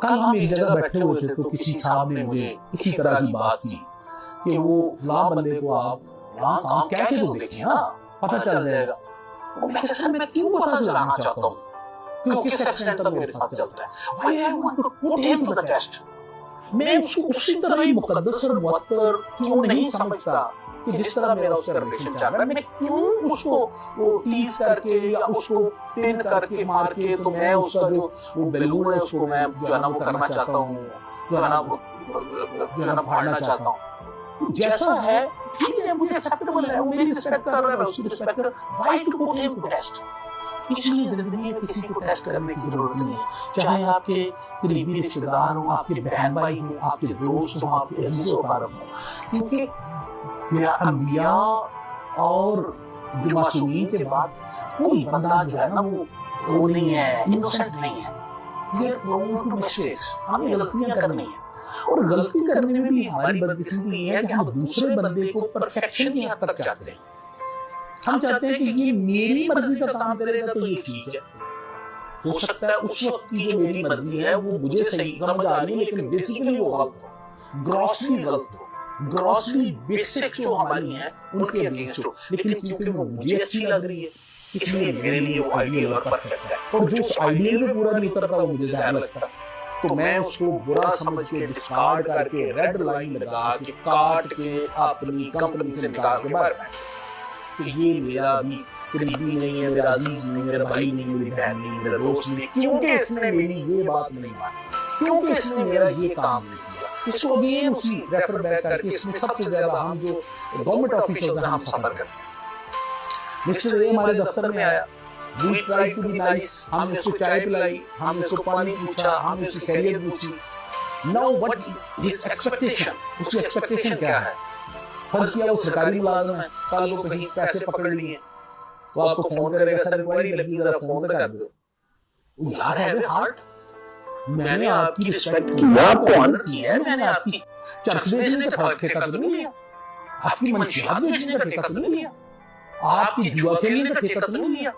کل ہم ایک جگہ بیٹھے ہوئے تھے تو کسی صاحب نے مجھے اسی طرح کی بات کی کہ وہ فلاں بندے کو آپ فلاں کام کہہ کے تو دیکھیں نا، پتہ چل جائے گا. میں کہا سر میں کیوں پتہ چلانا چاہتا ہوں کہ کس ایکسٹینٹ تک میرے ساتھ چلتا ہے. Why I want to put him to the test. میں اس کو اسی طرح ہی مقدس اور معطر کیوں نہیں سمجھتا کہ جس طرح میرا اس کا ریلیشن چل رہا ہے. میں کیوں اس کو ٹیز کر کے یا اس کو پن کر کے مار کے تو میں اس کا جو وہ بیلون ہے اس کو میں جو ہے نا وہ کرنا چاہتا ہوں، جو ہے نا پھاڑنا چاہتا ہوں. جیسا ہے ٹھیک ہے، مجھے ایکسیپٹیبل ہے، وہ میری رسپیکٹ کر رہا ہے، میں اس کی رسپیکٹ کر رہا ہوں. وائی ٹو پٹ ہم ٹو ٹیسٹ. اس لیے زندگی میں کسی کو ٹیسٹ کرنے کی ضرورت نہیں ہے، چاہے آپ کے قریبی رشتے دار ہوں، آپ کے بہن بھائی ہوں، آپ کے دوست ہوں، آپ کے عزیز و اقارب ہوں. کیونکہ انبیاء اور جو معصومین کے بعد کوئی بندہ جو ہے نا وہ نہیں ہے، انوسنٹ نہیں ہے. We are prone to mistakes. ہمیں غلطیاں کرنی ہیں، اور غلطی کرنے میں بھی ہماری بدقسمتی یہ ہے کہ ہم دوسرے بندے کو پرفیکشن کی حد تک چاہتے ہیں. ہم چاہتے ہیں کہ یہ میری مرضی کا کام کرے گا تو یہ ٹھیک ہے. ہو سکتا ہے اس وقت کی جو میری مرضی ہے وہ مجھے صحیح سمجھ آ رہی ہے، لیکن بیسیکلی وہ غلط ہو، گراسلی غلط ہو، گراسلی بیسک جو ہماری ہیں ان کے اگینسٹ ہو. لیکن کیونکہ وہ مجھے اچھی لگ رہی ہے اس لیے میرے لیے وہ آئیڈیل اور پرفیکٹ ہے. اور جو اس آئیڈیل میں پورا نہیں اترتا وہ مجھے زہر لگتا، تو میں اس کو برا سمجھ کے ڈسکارڈ کر کے ریڈ لائن لگا کے کاٹ کے اپنی کمپنی سے نکال کے باہر بیٹھ کہ یہ میرا بھی قریبی نہیں ہے، میرا عزیز نہیں، میرا بھائی نہیں، میری بہن نہیں، میرا دوست نہیں، کیونکہ اس نے میری یہ بات نہیں مانی، کیونکہ اس نے میرا یہ کام نہیں کیا. اس کو اگین اسی ریفر بیک کر کے اس میں سب سے زیادہ ہم جو گورنمنٹ آفیشلز ہیں ہم سفر کرتے ہیں. مسٹر اے ہمارے دفتر میں آیا، we try to be nice, ہم نے اس کو چائے پلائی، ہم نے اس کو پانی پوچھا، ہم نے اس کی خیریت پوچھی. Now what is his expectation, اس کی ایکسپیکٹیشن کیا ہے؟ فرض کیا وہ سرکاری ملازم ہے، کل وہ کہیں پیسے پکڑ لیے تو آپ کو فون کرے گا، سر انکوائری لگی ذرا فون تو کر دو. یار ہیو اے ہارٹ، میں نے آپ کی رسپیکٹ کی، آپ کو آنر کی ہے، میں نے آپ کی چرس بیچنے کا ٹھیکہ تو نہیں لیا، آپ کی منشیات بیچنے کا ٹھیکہ تو نہیں لیا، آپ کی جوا کھیلنے کا ٹھیکہ تو نہیں لیا.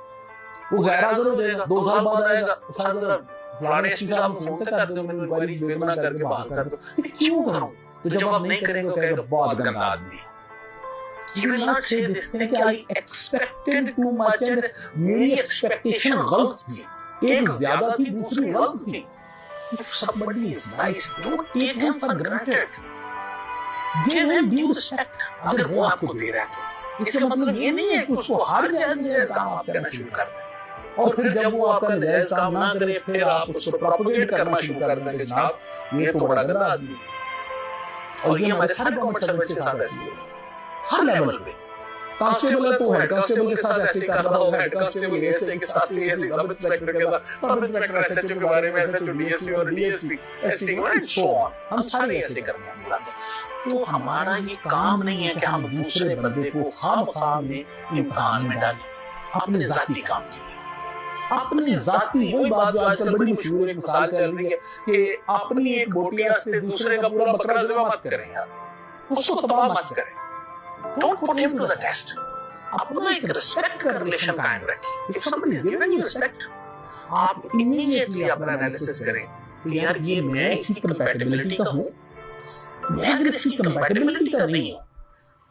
وہ غیر حاضر ہو جائے گا، 2 سال بعد آئے گا، سر ذرا فلانے ایس پی صاحب فون تو کر دو، میں نے انکوائری بے گناہ کر کے بحال کر دو. کیوں کروں؟ تو جب آپ نہیں کریں گے تو کہے گا بہت گندا آدمی ہے. You will not say this thing کہ I expected too much and میری ایکسپیکٹیشن غلط تھی، ایک زیادہ تھی دوسری غلط تھی. If somebody is nice, don't take him for granted. Give him due respect. اگر وہ آپ کو دے رہا ہے تو اس کا مطلب یہ نہیں ہے کہ اس کو ہر جائز کام آپ کرنا شروع کر دیں، اور پھر جب وہ آپ کا نجائز کام نہ کرے پھر آپ اس کو پروپیگیٹ کرنا شروع کر دیں کہ جناب یہ تو بڑا گندا آدمی ہے. اور یہ ہمارے سارے گورنمنٹ سروس کے ساتھ ایسی ہوتی ہے، ہر لیول پہ. کانسٹیبل ہے تو ہیڈ کانسٹیبل کے ساتھ ایسے کر رہا ہوگا، head constable A S A کے ساتھ A S A, sub inspector کے ساتھ sub inspector, S H O کے بارے میں S H O, D S P اور D S P, S P and so on. ہم سارے ایسے کرتے ہیں بلاتے ہیں. تو ہمارا یہ کام نہیں ہے کہ ہم دوسرے بندے کو خواہ میں امتحان میں ڈالیں اپنے ذاتی کام کے لیے. اپنی ذاتی وہی بات جو آج کل بڑی مشہور ایک مثال چل رہی ہے کہ اپنی ایک بوٹی واسطے دوسرے کا پورا بکرا ذبح مت کریں یار، اس کو تباہ مت کریں. Don't put him to the test. اپنا ایک ریسپیکٹ کا ریلیشن قائم رکھیں. If somebody is giving you respect, آپ immediately اپنا انالیسس کریں کہ یار یہ میں اس کی کمپیٹیبلٹی کا ہوں، میں اگر اس کی کمپیٹیبلٹی کا نہیں ہوں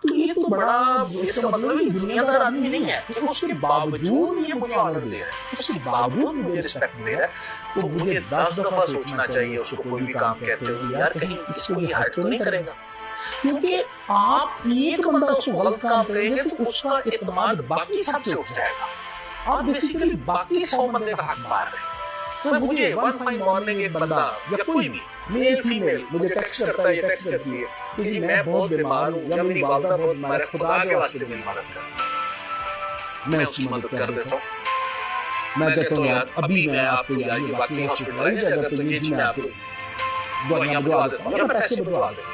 تو یہ تو بڑا، اس کا مطلب ہے دنیا دار آدمی نہیں ہے کہ اس کے باوجود یہ مجھے آنر دے رہا ہے، اس کے باوجود مجھے رسپیکٹ دے رہا ہے. تو مجھے 10 دفعہ سوچنا چاہیے اس کو کوئی بھی کام کہتے ہوئے، یار کہیں اس کو یہ ہرٹ تو نہیں کرے گا. کیونکہ آپ ایک بندہ اس کو غلط کام کریں گے تو اس کا اعتماد باقی سب سے اٹھ جائے گا. آپ بیسیکلی باقی 100 بندے کا حق مار رہے ہیں. تو مجھے ون فائن مارننگ ایک بندہ یا کوئی بھی میل فیمیل مجھے ٹیکسٹ کرتا ہے یا ٹیکسٹ کرتی ہے کہ جی میں بہت بیمار ہوں یا میری والدہ بہت بیمار ہے، خدا کے واسطے میری مدد کر. میں اس کی مدد کر دیتا ہوں. میں کہتا ہوں یار ابھی میں آپ کو یار یہ باقی ہاسپٹلائز ہے اگر تو یہ جی میں آپ کو دوائیاں بجوا دیتا ہوں یا میں پیسے بجوا دیتا ہوں.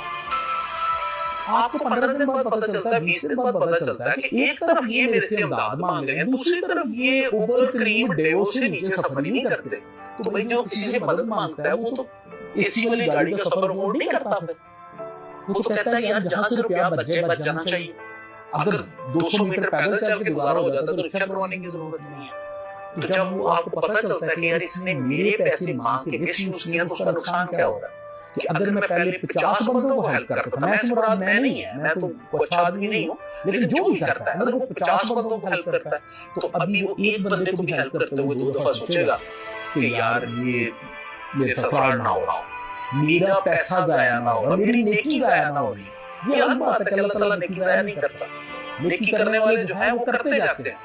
آپ کو 15 دن بعد پتہ چلتا ہے، 20 دن بعد پتہ چلتا ہے کہ ایک طرف یہ میرے سے امداد مانگ رہے ہیں، دوسری طرف یہ اوبر کریم ڈیو سے نیچے سفر نہیں کرتے. تو بھائی جو کسی سے مدد مانگتا ہے وہ تو اے سی والی گاڑی کا سفر افورڈ نہیں کرتا، پھر وہ تو کہتا ہے یار جہاں سے روپیہ بچ جائے بچ جانا چاہیے. اگر 200 میٹر پیدل چل کے گزارا ہو جاتا تو رکشہ کروانے کی ضرورت نہیں ہے. تو جب وہ آپ کو پتہ چلتا ہے کہ یار اس نے میرے پیسے مانگ کے مس یوز کیا تو اس کا نقصان کیا ہو رہا ہے کہ اگر میں پہلے 50 بندوں کو ہیلپ کرتا تھا، میں سے مراد میں نہیں ہے، میں تو اچھا آدمی نہیں ہوں، لیکن جو بھی کرتا ہے اگر وہ 50 بندوں کو ہیلپ کرتا ہے تو ابھی وہ ایک بندے کو بھی ہیلپ کرتے ہوئے 2 دفعہ سوچے گا کہ یار یہ میرے ساتھ فراڈ نہ ہو رہا ہو، میرا پیسہ ضائع نہ ہو رہا، میری نیکی ضائع نہ ہو رہی ہے۔ یہ الگ بات ہے کہ اللہ تعالیٰ نیکی ضائع نہیں کرتا، نیکی کرنے والے جو ہیں وہ کرتے جاتے ہیں،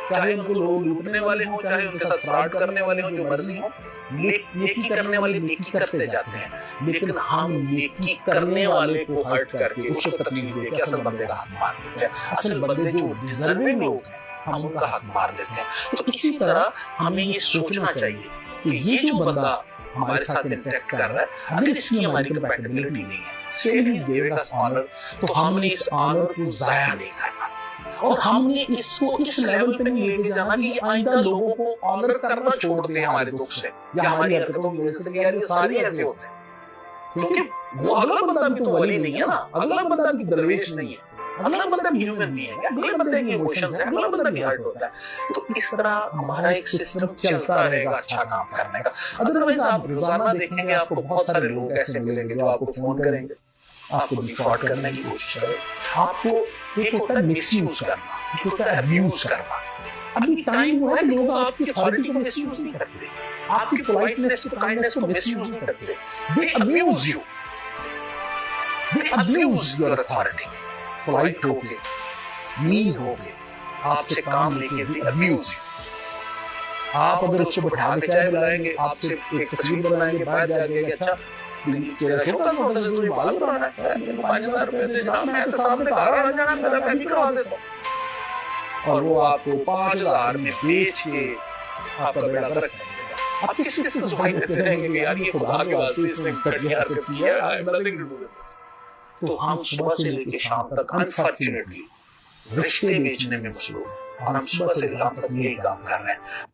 چاہے ان کو لوگ لوٹنے والے ہوں، چاہے ان کے ساتھ فراڈ کرنے والے ہوں، جو مرضی ہوں، نیکی کرنے والے نیکی کرتے جاتے ہیں۔ لیکن ہم نیکی کرنے والے کو ہرٹ کر کے، اس کو تکلیف دے کے اصل بندے کا حق مار دیتے ہیں، اصل بندے جو ڈیزرونگ لوگ ہیں ہم ان کا حق مار دیتے ہیں۔ تو اسی طرح ہمیں یہ سوچنا چاہیے کہ یہ جو بندہ ہمارے ساتھ انٹریکٹ کر رہا ہے اگر اس کی ہماری کمپیٹیبلٹی نہیں ہے، still he is giving us honor، تو ہم نے اس آنر کو ضائع نہیں کرنا، اور ہم نے اس کو اس لیول پہ نہیں لے کے جانا کہ یہ آئندہ لوگوں کو آنر کرنا چھوڑ دیں ہمارے دکھ سے یا ہماری حرکتوں کی وجہ سے کہ یار یہ سارے ایسے ہوتے ہیں، کیونکہ وہ اگلا بندہ بھی تو ولی نہیں ہے نا، اگلا بندہ بھی درویش نہیں ہے، اگلا بندہ بھی ہیومن نہیں ہے، اگلے بندے کی ایموشنز ہیں، اگلا بندہ بھی ہرٹ ہوتا ہے۔ تو اس طرح ہمارا ایک سسٹم چلتا رہے گا اچھا کام کرنے کا۔ ادروائز آپ روزانہ دیکھیں گے آپ کو بہت سارے لوگ ایسے ملیں گے جو آپ کو فون کریں گے، آپ کو ڈیفالٹ کرنے کی کوشش کریں گے، آپ کو ایک ہوتا ہے مس یوز کرنا، ایک ہوتا ہے ابیوز کرنا۔ ابھی ٹائم وہ ہے کہ لوگ آپ کی اتھارٹی کو مس یوز نہیں کرتے، آپ کی پولائٹنس کو، کائنڈنس کو مس یوز نہیں کرتے، they abuse you, they abuse your authority, polite ہو کے، نیل ہو کے، آپ سے کام لے کے دے ابیوز یو۔ آپ اگر اس کو بٹھا کے چائے بلائیں گے، آپ سے ایک تصویر بنائیں گے، باہر جا کے اچھا تیرا شوق ہے موٹر سے تجھے بال کرانا ہے، میرے 5000 روپے دے جناب، میں تو صاحب نے کہا آ جانا، میں بھی کروا دیتا ہوں، اور وہ آپ کو 5000 میں بیچ کے آپ کا بیڑا غرق کر دے گا۔ آپ کس کو صفائی دیتے رہیں گے کہ یار یہ خدا کے واسطے اس نے گھٹیا حرکت کی ہے، I have nothing to do with this۔ تو ہم صبح سے لے کے شام تک انفارچونیٹلی رشتے بیچنے میں مصروف ہیں، اور ہم صبح سے شام تک یہی کام کر رہے ہیں۔